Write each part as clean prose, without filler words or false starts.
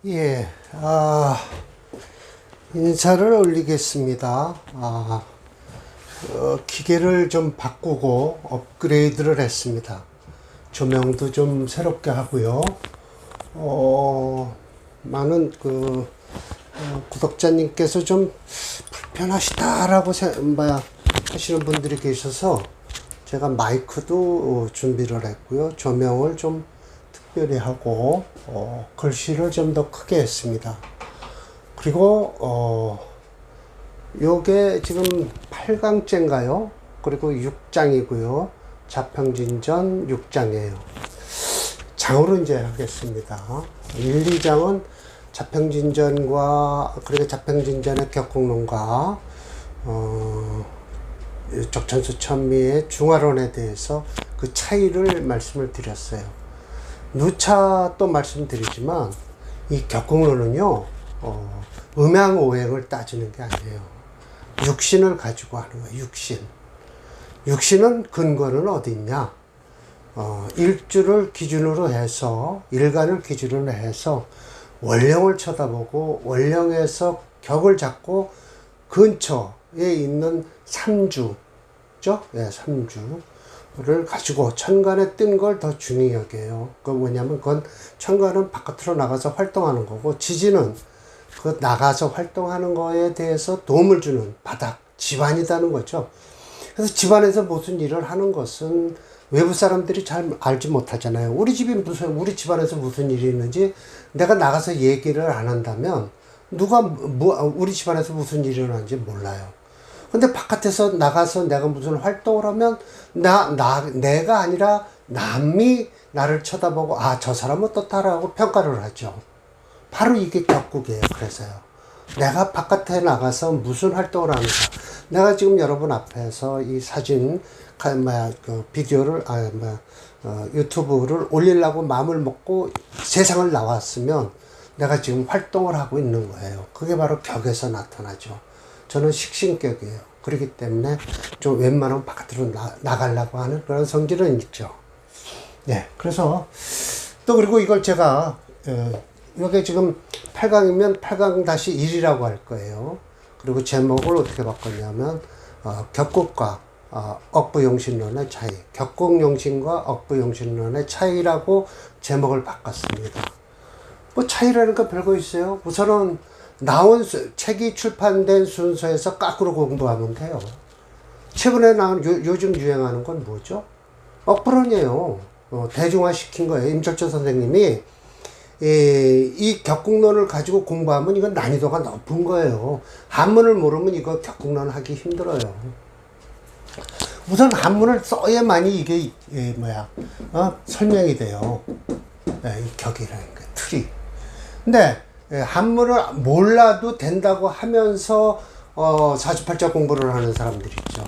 예, 인사를 올리겠습니다. 기계를 좀 바꾸고 업그레이드를 했습니다. 조명도 좀 새롭게 하고요. 많은 구독자님께서 좀 불편하시다라고 하시는 분들이 계셔서 제가 마이크도 준비를 했고요. 조명을 좀 특별히 하고 글씨를 좀 더 크게 했습니다. 그리고 요게 지금 8강째인가요? 그리고 6장이고요. 자평진전 6장이에요. 장으로 이제 하겠습니다. 1, 2장은 자평진전과 그리고 자평진전의 격곡론과 적천수 천미의 중화론에 대해서 그 차이를 말씀을 드렸어요. 누차 또 말씀드리지만 이 격곡론은요 음양오행을 따지는 게 아니에요. 육신을 가지고 하는 거예요. 육신은 근거는 어디 있냐? 일주를 기준으로 해서 일간을 기준으로 해서 원령을 쳐다보고 원령에서 격을 잡고 근처에 있는 삼주죠? 네, 삼주를 가지고 천간에 뜬 걸 더 중요히 여겨요. 그 뭐냐면 그건 천간은 바깥으로 나가서 활동하는 거고 지지는 그 나가서 활동하는 거에 대해서 도움을 주는 바닥, 집안이라는 거죠. 그래서 집안에서 무슨 일을 하는 것은 외부 사람들이 잘 알지 못하잖아요. 우리 집안에서 무슨 일이 있는지 내가 나가서 얘기를 안 한다면 우리 집안에서 무슨 일이 일어나는지 몰라요. 근데 바깥에서 나가서 내가 무슨 활동을 하면 내가 아니라 남이 나를 쳐다보고 저 사람은 어떻다라고 평가를 하죠. 바로 이게 격국이에요. 그래서요. 내가 바깥에 나가서 무슨 활동을 하는가. 내가 지금 여러분 앞에서 이 사진, 비디오를, 유튜브를 올리려고 마음을 먹고 세상을 나왔으면 내가 지금 활동을 하고 있는 거예요. 그게 바로 격에서 나타나죠. 저는 식신격이에요. 그렇기 때문에 좀 웬만하면 바깥으로 나가려고 하는 그런 성질은 있죠. 네. 그래서 또 그리고 이걸 제가, 이게 지금 8강이면 8강-1이라고 할 거예요. 그리고 제목을 어떻게 바꿨냐면, 격국과 억부용신론의 차이. 격국용신과 억부용신론의 차이라고 제목을 바꿨습니다. 뭐 차이라는 거 별거 있어요. 우선은 책이 출판된 순서에서 거꾸로 공부하면 돼요. 최근에 나온 요즘 유행하는 건 뭐죠? 억부론이에요. 대중화시킨 거예요. 임철조 선생님이 이 격국론을 가지고 공부하면 이건 난이도가 높은 거예요. 한문을 모르면 이거 격국론 하기 힘들어요. 우선 한문을 써야만이 이게 설명이 돼요. 이 격이라는 게 틀이. 근데 한문을 몰라도 된다고 하면서 48자 공부를 하는 사람들이 있죠.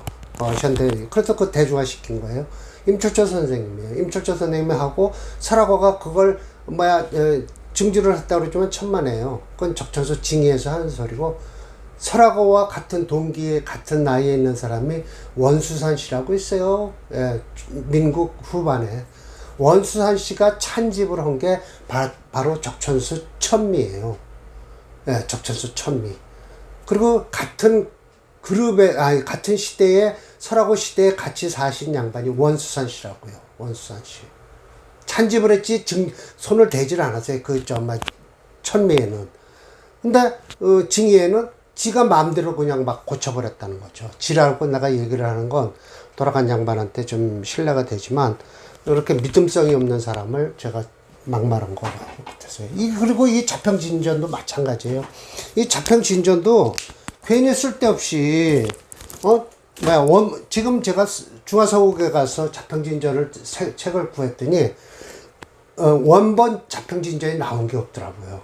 그래서 그 대중화시킨 거예요. 임철조 선생님이에요. 임철조 선생님이 하고 설화고가 그걸 증주를 했다고 그러지만 천만에요. 그건 적천수 징의에서 하는 소리고, 설화고와 같은 동기에 같은 나이에 있는 사람이 원수산 씨라고 있어요. 민국 후반에. 원수산 씨가 찬집을 한 게 바로 적천수 천미예요. 적천수 천미. 그리고 같은 같은 시대에, 설화고 시대에 같이 사신 양반이 원수산 씨라고요. 원수산 씨. 찬집을 했지 손을 대질 않았어요. 천미에는. 근데 징의에는 지가 마음대로 그냥 막 고쳐버렸다는 거죠. 지라고 내가 얘기를 하는 건 돌아간 양반한테 좀 신뢰가 되지만 이렇게 믿음성이 없는 사람을 제가 막말한 거 같아서요. 그리고 이 자평진전도 마찬가지예요. 이 자평진전도 괜히 쓸데없이 지금 제가 중화서국에 가서 자평진전을 책을 구했더니 원본 자평진전이 나온 게 없더라고요.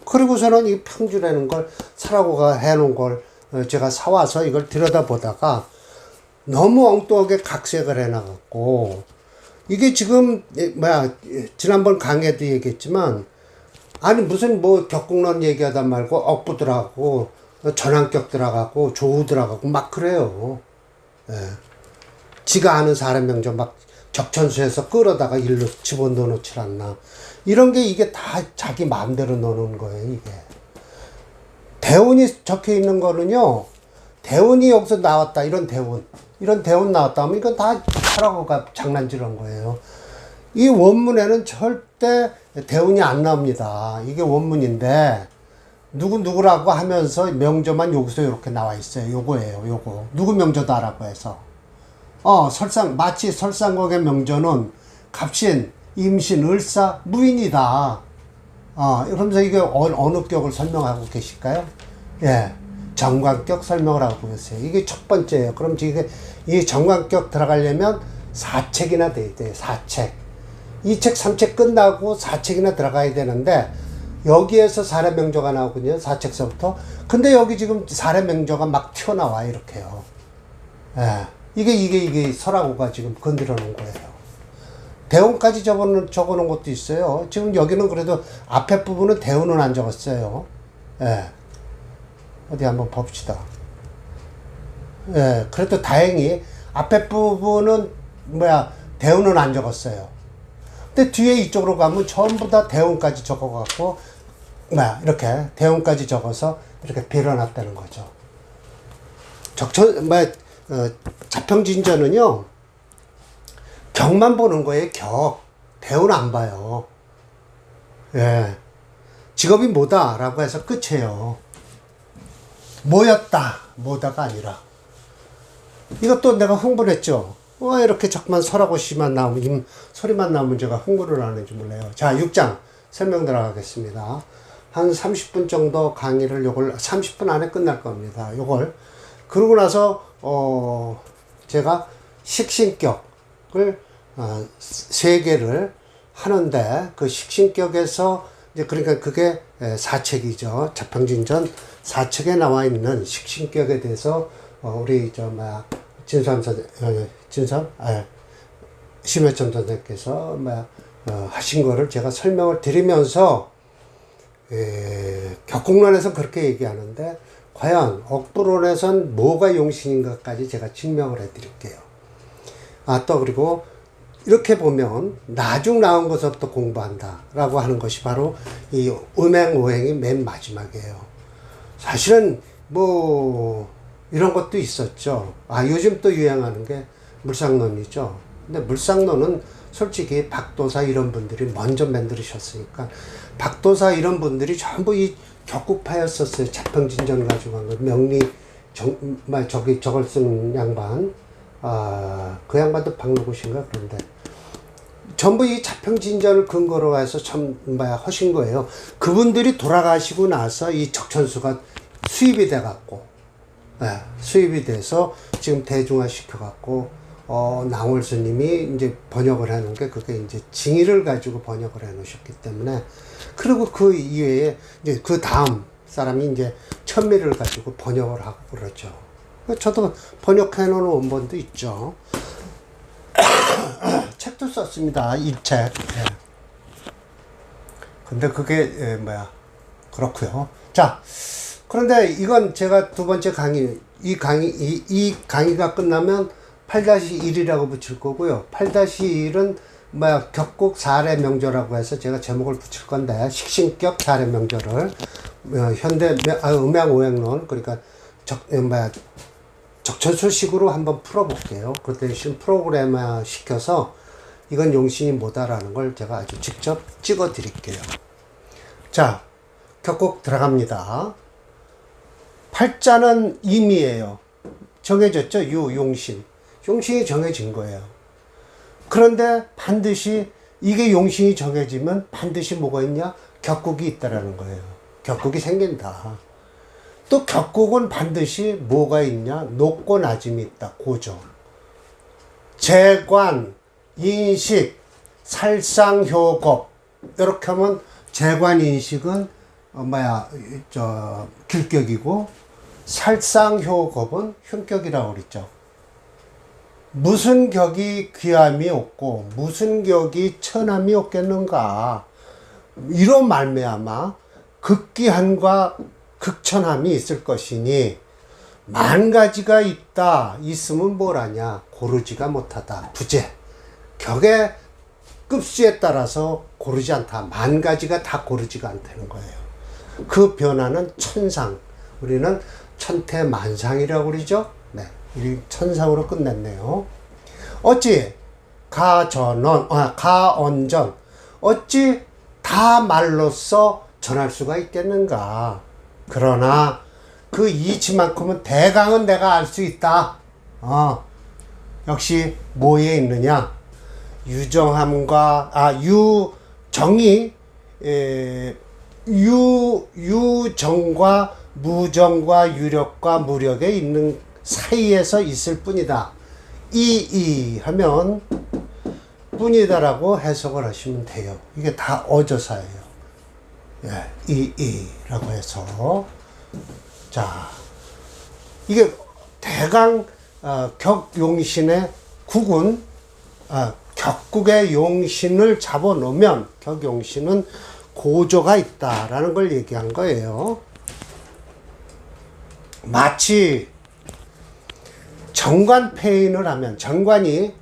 그리고서는 이 평주라는 걸 설화고가 해놓은 걸 제가 사와서 이걸 들여다보다가 너무 엉뚱하게 각색을 해놔갖고 이게 지금 지난번 강의에도 얘기했지만 무슨 격국론 얘기하다 말고 억부 들어가고 전환격 들어가고 조우 들어가고 막 그래요. 지가 아는 사람 명저 막 적천수에서 끌어다가 일로 집어넣어놓질 않나. 이런 게 이게 다 자기 마음대로 노는 거예요, 이게. 대운이 적혀 있는 거는요, 대운이 여기서 나왔다, 이런 대운 나왔다 하면 이건 다 하라고가 장난질한 거예요. 이 원문에는 절대 대운이 안 나옵니다. 이게 원문인데, 누구라고 하면서 명조만 여기서 이렇게 나와 있어요. 요거예요, 요거. 누구 명조다라고 해서. 마치 설상곡의 명조는 갑신, 임신, 을사, 무인이다. 그러면서 이게 어느 격을 설명하고 계실까요? 예. 정관격 설명을 하고 계세요. 이게 첫 번째예요. 그럼 이 정관격 들어가려면 4책이나 돼야 돼요. 4책. 2책, 3책 끝나고 4책이나 들어가야 되는데, 여기에서 사례명조가 나오거든요. 4책서부터. 근데 여기 지금 사례명조가 막 튀어나와, 이렇게요. 예. 이게 설하고가 지금 건드려 놓은 거예요. 대운까지 적어놓은 것도 있어요. 지금 여기는 그래도 앞에 부분은 대운은 안 적었어요. 예. 어디 한번 봅시다. 예. 그래도 다행히 앞에 부분은 대운은 안 적었어요. 근데 뒤에 이쪽으로 가면 전부 다 대운까지 적어갖고, 이렇게 대운까지 적어서 이렇게 빌어놨다는 거죠. 자평진전은요, 격만 보는 거예요, 격. 대운 안 봐요. 예. 직업이 뭐다라고 해서 끝이에요. 뭐다가 아니라. 이것도 내가 흥분을 했죠. 이렇게 자꾸만 설하고 시만 나오면, 소리만 나오면 제가 흥분을 하는지 몰라요. 자, 6장 설명 들어가겠습니다. 한 30분 정도 강의를 요걸 30분 안에 끝날 겁니다. 요걸. 그러고 나서, 제가 식신격을, 3개를 하는데, 그 식신격에서, 이제 그러니까 그게 4책이죠. 자평진전 4책에 나와 있는 식신격에 대해서, 우리, 심해점 선생님께서 하신 거를 제가 설명을 드리면서, 격국론에서 그렇게 얘기하는데, 과연 억부론에선 뭐가 용신인가까지 제가 증명을 해 드릴게요. 또 그리고 이렇게 보면 나중 나온 것부터 공부한다 라고 하는 것이 바로 이 음행오행이 맨 마지막이에요. 사실은 이런 것도 있었죠. 요즘 또 유행하는 게 물상론이죠. 근데 물상론은 솔직히 박도사 이런 분들이 먼저 만들으셨으니까, 박도사 이런 분들이 전부 이 격국파였었어요. 자평진전 가지고 한 거. 명리, 저걸 쓴 양반. 그 양반도 박누구신가 그런데. 전부 이 자평진전을 근거로 해서 하신 거예요. 그분들이 돌아가시고 나서 이 적천수가 수입이 돼갖고, 수입이 돼서 지금 대중화 시켜갖고, 나월 스님이 이제 번역을 해놓은 게 그게 이제 징의를 가지고 번역을 해놓으셨기 때문에, 그리고 그 이외에 이제 그 다음 사람이 이제 천미를 가지고 번역을 하고 그러죠. 저도 번역해놓은 원본도 있죠. 책도 썼습니다. 이 책. 근데 그게 그렇고요. 자, 그런데 이건 제가 두 번째 강의, 이 강의가 끝나면 8-1이라고 붙일 거고요. 8-1은 격국 사례명조라고 해서 제가 제목을 붙일 건데, 식신격 사례명조를 현대 음양오행론, 그러니까 적천수식으로 한번 풀어볼게요. 그 대신 프로그램화 시켜서 이건 용신이 뭐다라는 걸 제가 아주 직접 찍어 드릴게요. 자, 격국 들어갑니다. 팔자는 임이에요. 정해졌죠? 용신. 용신이 정해진 거예요. 그런데 반드시 이게 용신이 정해지면 반드시 뭐가 있냐? 격국이 있다라는 거예요. 격국이 생긴다. 또 격국은 반드시 뭐가 있냐? 높고 낮음이 있다. 고정. 재관, 인식, 살상효겁. 이렇게 하면 재관, 인식은 길격이고, 살상효겁은 흉격이라고 그랬죠. 무슨 격이 귀함이 없고 무슨 격이 천함이 없겠는가. 이로 말미암아 극귀함과 극천함이 있을 것이니, 만 가지가 있으면 뭘 하냐? 고르지가 못하다. 부재. 격의 급수에 따라서 고르지 않다. 만 가지가 다 고르지가 않다는 거예요. 그 변화는 천상. 우리는 천태만상이라고 그러죠. 네, 이 천상으로 끝냈네요. 어찌 가언전 어찌 다 말로써 전할 수가 있겠는가. 그러나 그 이치만큼은 대강은 내가 알 수 있다. 역시 뭐에 있느냐? 유정이 유정과 무정과 유력과 무력에 있는 사이에서 있을 뿐이다. 하면 뿐이다라고 해석을 하시면 돼요. 이게 다 어조사예요. 예, 라고 해서. 자, 이게 대강, 격용신의 국은, 격국의 용신을 잡아놓으면 격용신은 고조가 있다라는 걸 얘기한 거예요. 마치 정관폐인을 하면, 정관이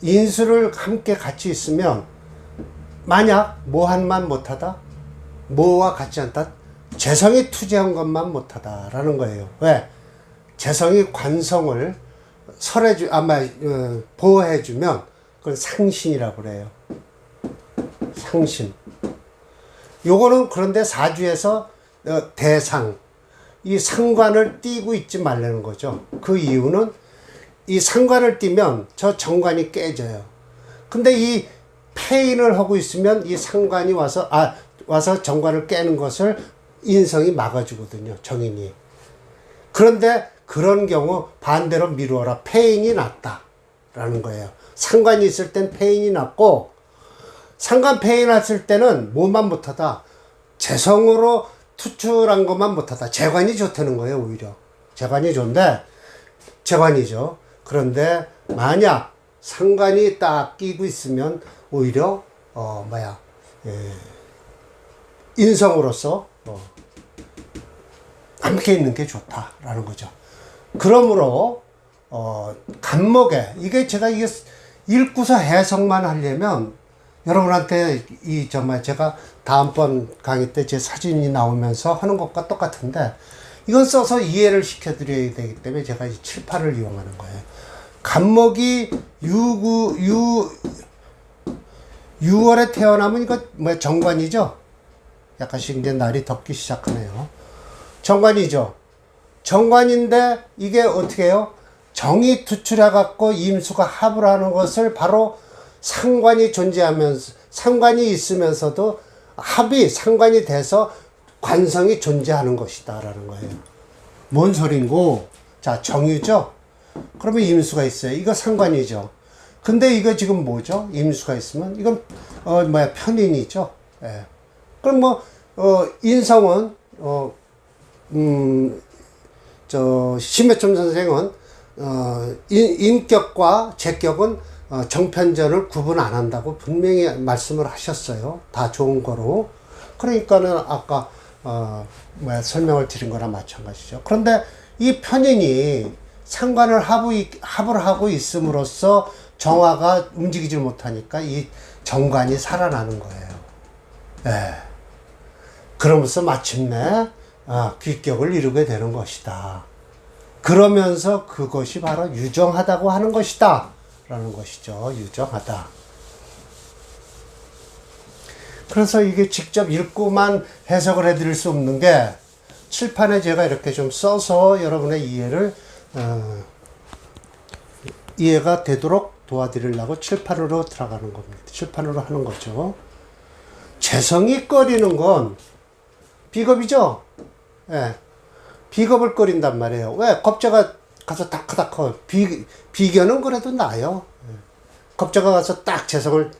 인수를 함께 같이 있으면 만약 모한만 못하다, 모와 같지 않다, 재성이 투재한 것만 못하다라는 거예요. 왜? 재성이 관성을 보호해주면 그건 상신이라고 그래요. 상신. 요거는 그런데 사주에서 대상, 이 상관을 띄고 있지 말라는 거죠. 그 이유는 이 상관을 띄면 저 정관이 깨져요. 근데 이 폐인을 하고 있으면 이 상관이 와서 정관을 깨는 것을 인성이 막아주거든요. 정인이. 그런데 그런 경우 반대로 미루어라. 폐인이 낫다라는 거예요. 상관이 있을 땐 폐인이 낫고, 상관 폐인 났을 때는 뭐만 못하다. 재성으로 투출한 것만 못하다. 재관이 좋다는 거예요. 오히려. 재관이 좋은데, 재관이죠. 그런데 만약 상관이 딱 끼고 있으면 오히려 인성으로서 함께 있는 게 좋다라는 거죠. 그러므로 간목에 이게 제가 읽고서 해석만 하려면 여러분한테 제가 다음번 강의 때 제 사진이 나오면서 하는 것과 똑같은데, 이건 써서 이해를 시켜드려야 되기 때문에 제가 이 칠판을 이용하는 거예요. 간목이 6월에 태어나면 이거 정관이죠? 약간씩 이제 날이 덥기 시작하네요. 정관이죠. 정관인데 이게 어떻게 해요? 정이 투출해갖고 임수가 합을 하는 것을 바로 상관이 존재하면서, 상관이 있으면서도 상관이 돼서 관성이 존재하는 것이다 라는 거예요. 뭔 소린고? 자, 정유죠? 그러면 임수가 있어요. 이거 상관이죠. 근데 이거 지금 뭐죠? 임수가 있으면 이건 편인이죠. 예. 그럼 인성은 심해점 선생은 인격과 제격은 정편전을 구분 안 한다고 분명히 말씀을 하셨어요. 다 좋은 거로. 그러니까는 아까 설명을 드린 거나 마찬가지죠. 그런데 이 편인이 상관을 합을 하고 있음으로써 정화가 움직이지 못하니까 이 정관이 살아나는 거예요. 예. 그러면서 마침내 귀격을 이루게 되는 것이다. 그러면서 그것이 바로 유정하다고 하는 것이다 라는 것이죠. 유정하다. 그래서 이게 직접 읽고만 해석을 해드릴 수 없는 게, 칠판에 제가 이렇게 좀 써서 여러분의 이해가 되도록 도와드리려고 칠판으로 들어가는 겁니다. 칠판으로 하는 거죠. 재성이 꺼리는 건 비겁이죠? 예. 비겁을 꺼린단 말이에요. 왜? 겁재가 가서 다크다크. 비견은 그래도 나아요. 겁재가 가서 딱 재성을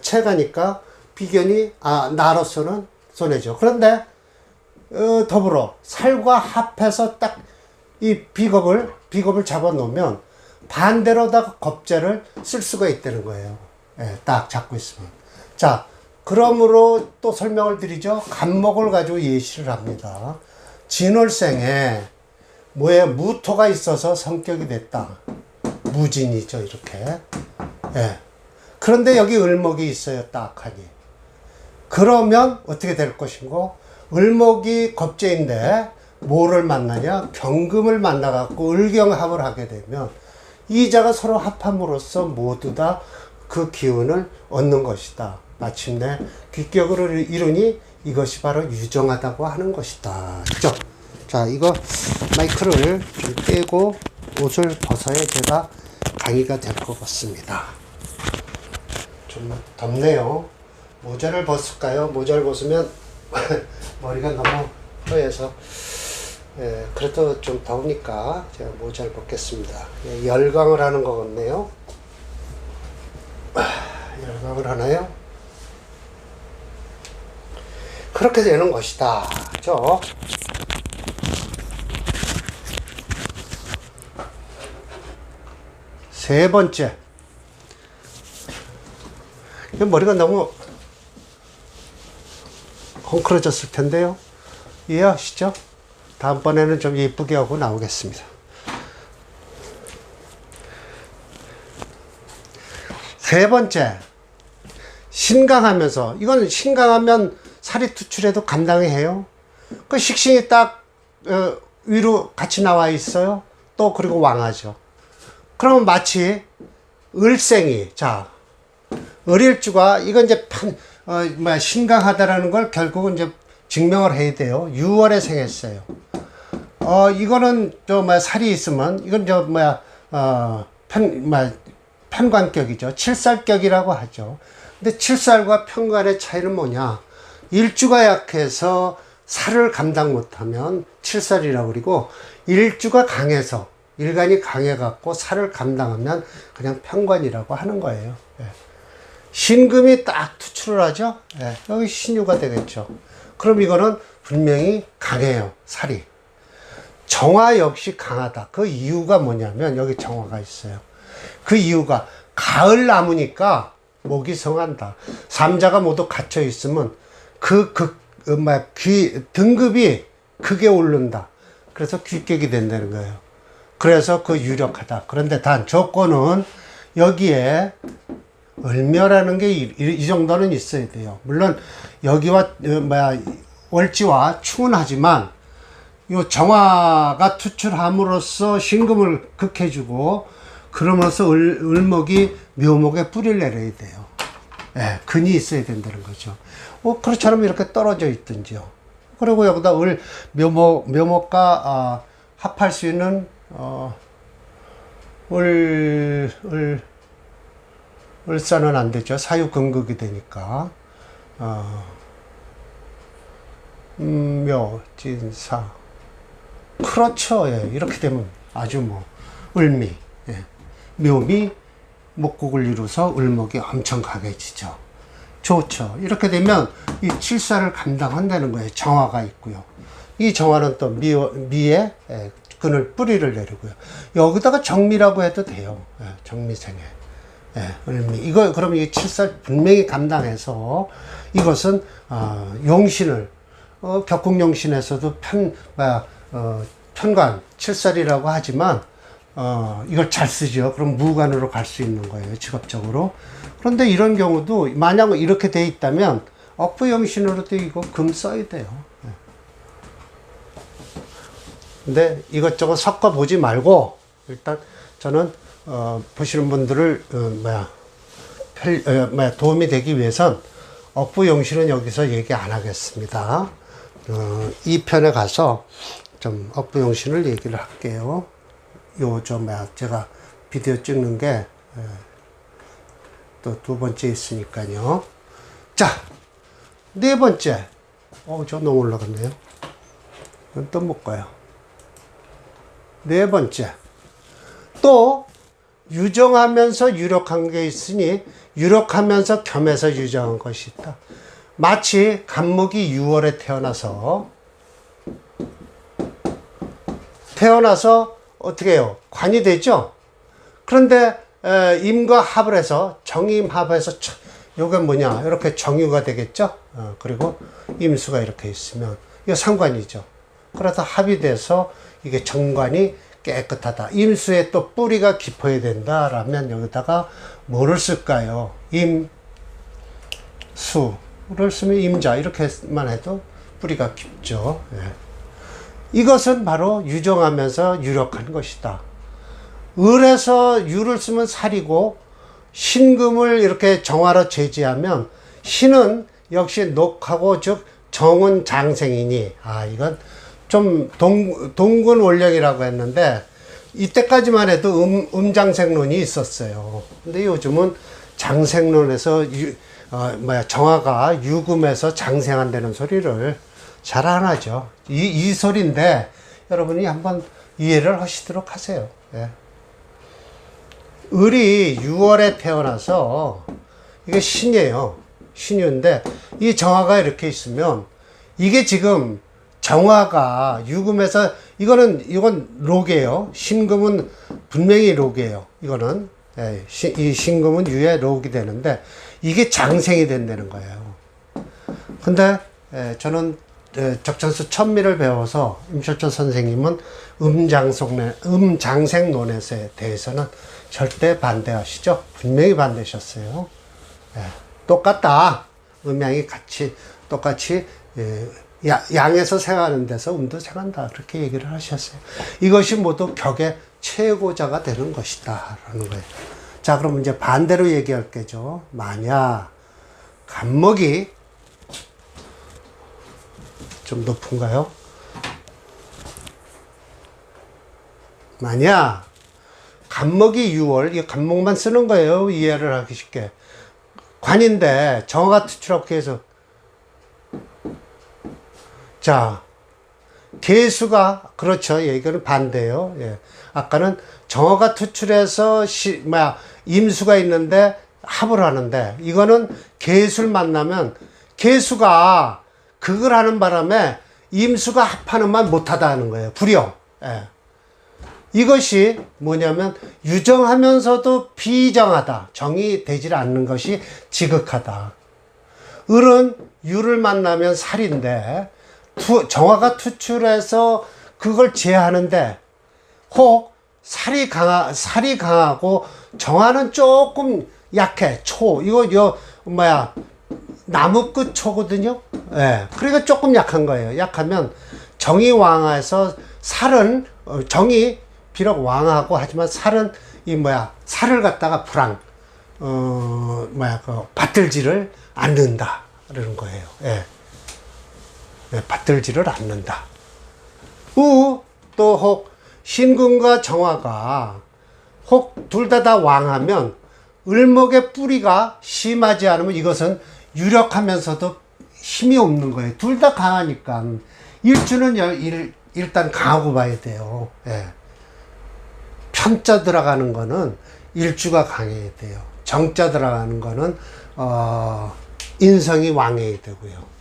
채가니까 비견이, 나로서는 손해죠. 그런데, 더불어 살과 합해서 딱 이 비겁을 잡아놓으면 반대로다가 겁재를 쓸 수가 있다는 거예요. 예, 딱 잡고 있으면. 자, 그러므로 또 설명을 드리죠. 간목을 가지고 예시를 합니다. 진월생에 무토가 있어서 성격이 됐다. 무진이죠, 이렇게. 예. 그런데 여기 을목이 있어요, 딱하니. 그러면 어떻게 될 것인고? 을목이 겁재인데 뭐를 만나냐? 경금을 만나갖고 을경합을 하게 되면 이자가 서로 합함으로써 모두 다 그 기운을 얻는 것이다. 마침내 귀격을 이루니 이것이 바로 유정하다고 하는 것이다. 그죠? 자, 이거 마이크를 좀 떼고 옷을 벗어야 제가 강의가 될 것 같습니다. 좀 덥네요. 모자를 벗을까요? 모자를 벗으면 머리가 너무 허해서 그래도 좀 더우니까 제가 모자를 벗겠습니다. 열강을 하는 것 같네요. 열강을 하나요? 그렇게 되는 것이다. 그죠? 세 번째. 머리가 너무 헝클어졌을 텐데요. 이해하시죠? 다음번에는 좀 예쁘게 하고 나오겠습니다. 세 번째. 신강하면서, 이건 신강하면 살이 투출해도 감당이 해요. 그 식신이 딱 위로 같이 나와 있어요. 또 그리고 왕하죠. 그러면 마치 을생이, 자, 을일주가, 이건 이제 신강하다라는 걸 결국은 이제 증명을 해야 돼요. 6월에 생했어요. 이거는 살이 있으면, 이건 편관격이죠. 칠살격이라고 하죠. 근데 칠살과 편관의 차이는 뭐냐? 일주가 약해서 살을 감당 못하면 칠살이라고 그러고, 일주가 강해서, 일간이 강해갖고 살을 감당하면 그냥 편관이라고 하는 거예요. 예. 신금이 딱 투출을 하죠. 예. 여기 신유가 되겠죠. 그럼 이거는 분명히 강해요. 살이. 정화 역시 강하다. 그 이유가 뭐냐면 여기 정화가 있어요. 그 이유가 가을 나무니까 목이 성한다. 삼자가 모두 갇혀 있으면 등급이 크게 오른다. 그래서 귀격이 된다는 거예요. 그래서 유력하다. 그런데 단 조건은 여기에 을묘라는 게 이 정도는 있어야 돼요. 물론 여기와 월지와 충운하지만 요 정화가 투출함으로써 신금을 극해주고 그러면서 을목이 묘목에 뿌리를 내려야 돼요. 예, 근이 있어야 된다는 거죠. 그렇지 않으면 이렇게 떨어져 있든지요. 그리고 여기다 묘목과 합할 수 있는 을사는 안 되죠. 사유근극이 되니까. 묘, 진사. 그렇죠. 예, 이렇게 되면 아주 을미. 예. 묘미, 목국을 이루어서 을목이 엄청 강해지죠. 좋죠. 이렇게 되면 이 칠사를 감당한다는 거예요. 정화가 있고요. 이 정화는 또 미에 그늘 뿌리를 내리고요. 여기다가 정미라고 해도 돼요. 예, 정미생애. 예, 을미. 이거, 그러면 이 칠살 분명히 감당해서 이것은, 용신을, 격국용신에서도 편관, 칠살이라고 하지만, 이걸 잘 쓰죠. 그럼 무관으로 갈 수 있는 거예요. 직업적으로. 그런데 이런 경우도 만약 이렇게 돼 있다면, 억부용신으로도 이거 금 써야 돼요. 예. 근데 이것저것 섞어 보지 말고, 일단 저는, 보시는 분들을, 도움이 되기 위해선 억부용신은 여기서 얘기 안 하겠습니다. 이 편에 가서 좀 억부용신을 얘기를 할게요. 제가 비디오 찍는 게, 또 두 번째 있으니까요. 자, 네 번째. 저 너무 올라갔네요. 또 못 가요. 네 번째. 또, 유정하면서 유력한 게 있으니, 유력하면서 겸해서 유정한 것이 있다. 마치 간목이 6월에 태어나서 어떻게 해요? 관이 되죠? 그런데 임과 합을 해서 정임합해서 요게 뭐냐? 이렇게 정유가 되겠죠? 그리고 임수가 이렇게 있으면 이거 상관이죠. 그래서 합이 돼서 이게 정관이 깨끗하다. 임수에 또 뿌리가 깊어야 된다라면 여기다가 뭐를 쓸까요? 임수를 쓰면 임자 이렇게만 해도 뿌리가 깊죠. 예. 이것은 바로 유정하면서 유력한 것이다. 을에서 유를 쓰면 살이고 신금을 이렇게 정화로 제지하면 신은 역시 녹하고 즉 정은 장생이니 이건 좀 동군 원령이라고 했는데 이때까지만 해도 음장생론이 있었어요. 근데 요즘은 장생론에서 정화가 유금에서 장생한다는 소리를 잘 안 하죠. 이 소리인데 여러분이 한번 이해를 하시도록 하세요. 예. 을이 6월에 태어나서 이게 신이에요. 신유인데 이 정화가 이렇게 있으면 이게 지금 정화가 유금에서 이건 록이에요. 신금은 분명히 록이에요. 이거는 이 신금은 유의 록이 되는데 이게 장생이 된다는 거예요. 근데 저는 적천수 천미를 배워서 임철조 선생님은 음장생론에 대해서는 절대 반대하시죠. 분명히 반대하셨어요. 똑같다. 음양이 똑같이 양에서 생하는 데서 음도 생한다. 그렇게 얘기를 하셨어요. 이것이 모두 격의 최고자가 되는 것이다. 라는 거예요. 자, 그럼 이제 반대로 얘기할 게죠. 만약 간목이 좀 높은가요? 만약 간목이 6월, 이 간목만 쓰는 거예요. 이해를 하기 쉽게. 관인데 정화가 투출하고 해서 자 개수가 그렇죠. 이거는 반대예요. 예. 아까는 정화가 투출해서 임수가 있는데 합을 하는데 이거는 개수를 만나면 개수가 극을 하는 바람에 임수가 합하는만 못하다 하는 거예요. 불용. 예. 이것이 뭐냐면 유정하면서도 비정하다. 정이 되질 않는 것이 지극하다. 을은 유를 만나면 살인데 정화가 투출해서 그걸 제하는데 혹 살이 강하고 정화는 조금 약해. 나무끝 초거든요. 예. 그러니까 조금 약한 거예요. 약하면 정이 왕해서 살은 정이 비록 왕하고 하지만 살은 살을 갖다가 받들지를 않는다. 그러는 거예요. 예. 받들지를 않는다. 또 혹 신금과 정화가 혹 둘 다 왕하면 을목의 뿌리가 심하지 않으면 이것은 유력하면서도 힘이 없는 거예요. 둘 다 강하니까 일주는 일단 강하고 봐야 돼요. 예. 편자 들어가는 거는 일주가 강해야 돼요. 정자 들어가는 거는 인성이 왕해야 되고요.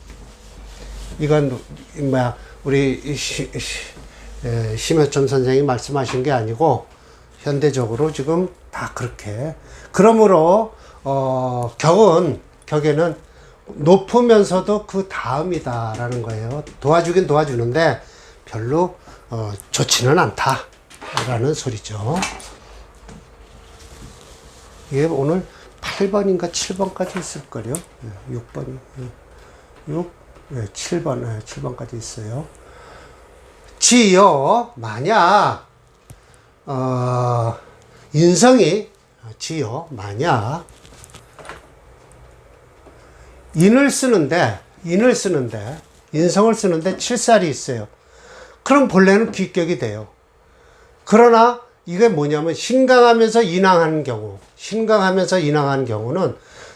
이건 우리 심여천 선생이 말씀하신 게 아니고 현대적으로 지금 다 그렇게. 그러므로 격에는 높으면서도 그 다음이다라는 거예요. 도와주긴 도와주는데 별로 좋지는 않다라는 소리죠. 이게 오늘 8번인가 7번까지 있을 거요. 6번, 7번까지 있어요. 지요, 만약 인성이 만약 인성을 쓰는데 칠살이 있어요. 그럼 본래는 귀격이 돼요. 그러나 이게 뭐냐면 신강하면서 인왕하는 경우는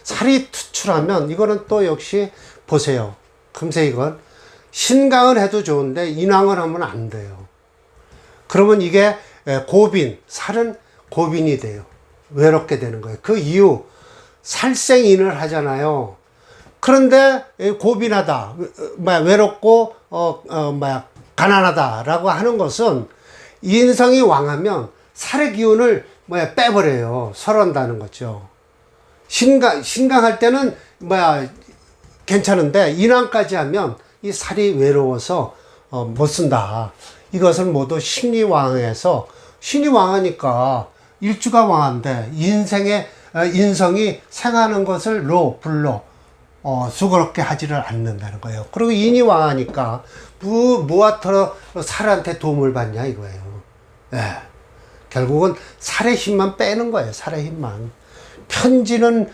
살이 투출하면 이거는 또 역시 보세요. 금세 이건 신강을 해도 좋은데 인왕을 하면 안 돼요. 그러면 이게 살은 고빈이 돼요. 외롭게 되는 거예요. 그 이유 살생인을 하잖아요. 그런데 고빈하다, 외롭고 가난하다라고 하는 것은 인성이 왕하면 살의 기운을 빼버려요. 설한다는 거죠. 신강할 때는 괜찮은데 인왕까지 하면 이 살이 외로워서 못 쓴다. 이것은 모두 신이 왕해서, 신이 왕하니까 일주가 왕한데 인성이 생하는 것을 불러 수고롭게 하지를 않는다는 거예요. 그리고 인이 왕하니까 무아터로 살한테 도움을 받냐 이거예요. 예. 결국은 살의 힘만 빼는 거예요. 살의 힘만. 편지는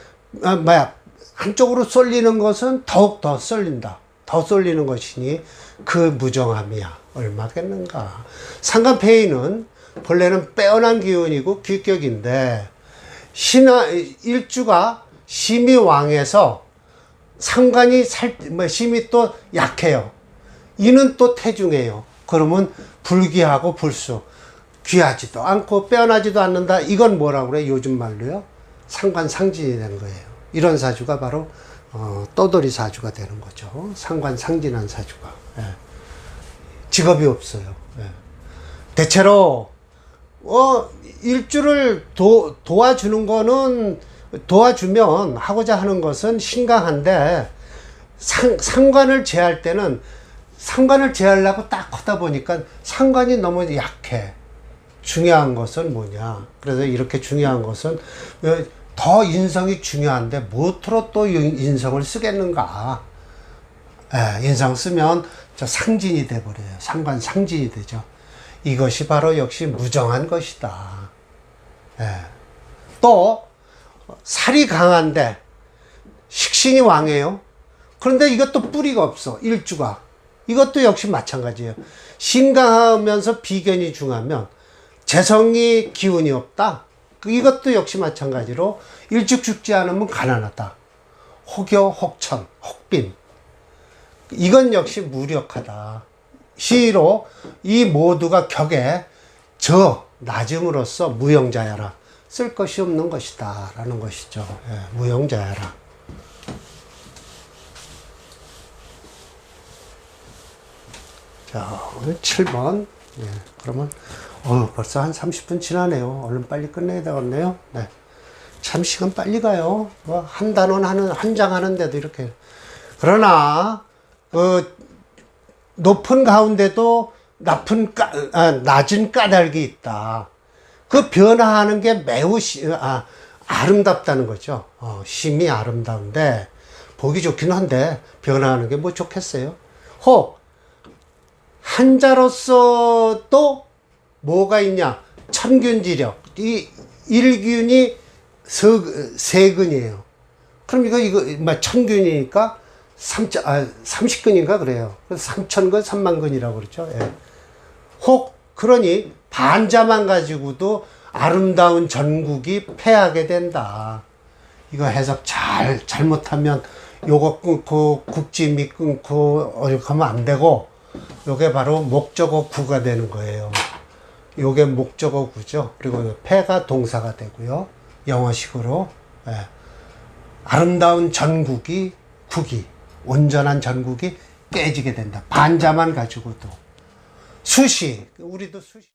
한쪽으로 쏠리는 것은 더욱 더 쏠린다. 더 쏠리는 것이니 그 무정함이야 얼마겠는가. 상간폐의는 본래는 빼어난 기운이고 귀격인데 일주가 심이 왕해서 상관이 심이 또 약해요. 이는 또 태중해요. 그러면 불귀하고 불수, 귀하지도 않고 빼어나지도 않는다. 이건 뭐라고 그래? 요즘 말로요. 상관상진이 되는 거예요. 이런 사주가 바로 떠돌이 사주가 되는 거죠. 상관상진한 사주가. 예. 직업이 없어요. 예. 대체로 일주를 도와주는 거는 도와주면 하고자 하는 것은 신강한데 상관을 제할 때는 상관을 제하려고 딱 하다 보니까 상관이 너무 약해. 중요한 것은 뭐냐. 그래서 이렇게 중요한 것은 더 인성이 중요한데 무엇으로 또 인성을 쓰겠는가. 인성 쓰면 저 상진이 돼버려요. 상관 상진이 되죠. 이것이 바로 역시 무정한 것이다. 또 살이 강한데 식신이 왕해요. 그런데 이것도 뿌리가 없어. 일주가. 이것도 역시 마찬가지예요. 신강하면서 비견이 중하면 재성이 기운이 없다. 이것도 역시 마찬가지로 일찍 죽지 않으면 가난하다. 혹여, 혹천, 혹빈. 이건 역시 무력하다. 시로 이 모두가 격에 낮음으로써 무용자야라. 쓸 것이 없는 것이다. 라는 것이죠. 무용자야라. 자, 오늘 7번. 그러면, 벌써 한 30분 지나네요. 얼른 빨리 끝내야 되겠네요. 네. 참, 시간 빨리 가요. 한 단원 한 장 하는데도 이렇게. 그러나, 높은 가운데도 낮은 까닭이 있다. 그 변화하는 게 매우 아름답다는 거죠. 심이 아름다운데, 보기 좋긴 한데, 변화하는 게 뭐 좋겠어요? 혹, 한자로서도 뭐가 있냐? 천균지력. 이 일균이 세근이에요. 그럼 이거 천균이니까 30근인가 그래요. 그래서 3,000근, 30,000근이라고 그러죠. 혹, 그러니 반자만 가지고도 아름다운 전국이 패하게 된다. 이거 해석 잘못하면 요거 끊고 국지 끊고 이렇게 하면 안 되고, 요게 바로 목적어 구가 되는 거예요. 요게 목적어 구죠. 그리고 패가 동사가 되고요. 영어식으로. 아름다운 전국이 온전한 전국이 깨지게 된다. 반자만 가지고도. 우리도 수시.